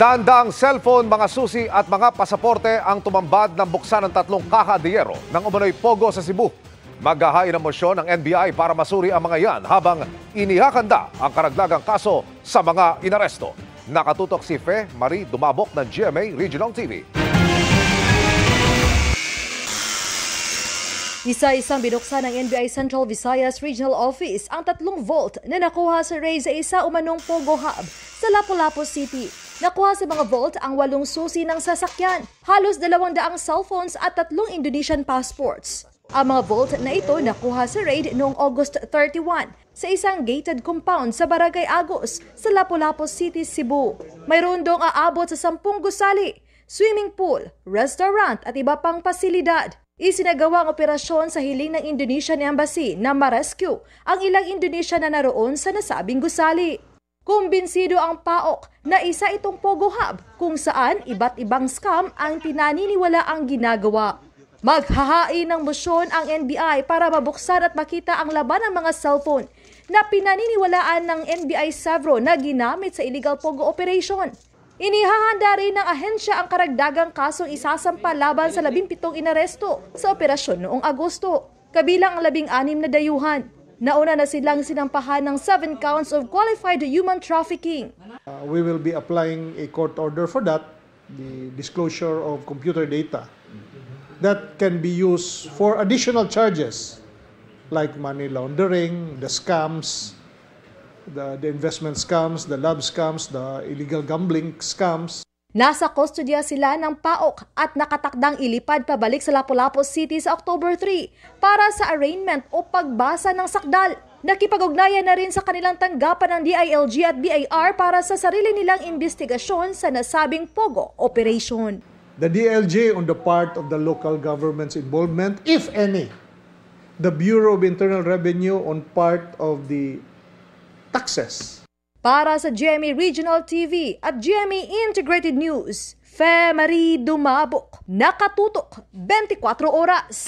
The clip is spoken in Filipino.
Daan-daang cellphone, mga susi at mga pasaporte ang tumambad ng buksan ng 3 kakadiyero ng umano'y pogo sa Cebu. Maghahain ng motion ng NBI para masuri ang mga yan habang inihakanda ang karagdagang kaso sa mga inaresto. Nakatutok si Fe Marie Dumabok ng GMA Regional TV. Isa-isang binuksan ng NBI Central Visayas Regional Office ang 3 vault na nakuha sa raid sa isa umanong Pogo Hub sa Lapu-Lapu City. Nakuha sa mga vault ang 8 susi ng sasakyan, halos 200 cellphones at 3 Indonesian passports. Ang mga vault na ito nakuha sa raid noong August 31 sa isang gated compound sa Barangay Agos sa Lapu-Lapu City, Cebu. Mayroon dong aabot sa 10 gusali, swimming pool, restaurant at iba pang pasilidad. Isinagawa ang operasyon sa hiling ng Indonesian Embassy na ma-rescue ang ilang Indonesian na naroon sa nasabing gusali. Kumbinsido ang PAOK na isa itong Pogo Hub kung saan iba't ibang scam ang pinaniniwala ang ginagawa. Maghahain ng motion ang NBI para mabuksan at makita ang laman ng mga cellphone na pinaniniwalaan ng NBI Savro na ginamit sa illegal Pogo operation. Inihahanda rin ng ahensya ang karagdagang kasong isasampa laban sa 17 inaresto sa operasyon noong Agosto, kabilang ang 16 na dayuhan. Nauna na silang sinampahan ng 7 counts of qualified human trafficking. We will be applying a court order for that, the disclosure of computer data that can be used for additional charges like money laundering, the scams, the investment scams, the love scams, the illegal gambling scams. Nasa kustodiya sila ng PAOK at nakatakdang ilipad pabalik sa Lapu-Lapu City sa October 3 para sa arraignment o pagbasa ng sakdal. Nakipag-ugnayan na rin sa kanilang tanggapan ng DILG at BIR para sa sarili nilang investigasyon sa nasabing Pogo operation. The DILG on the part of the local government's involvement, if any. The Bureau of Internal Revenue on part of the taxes. Para sa GMA Regional TV at GMA Integrated News, Fe Marie Dumabok, nakatutok 24 oras.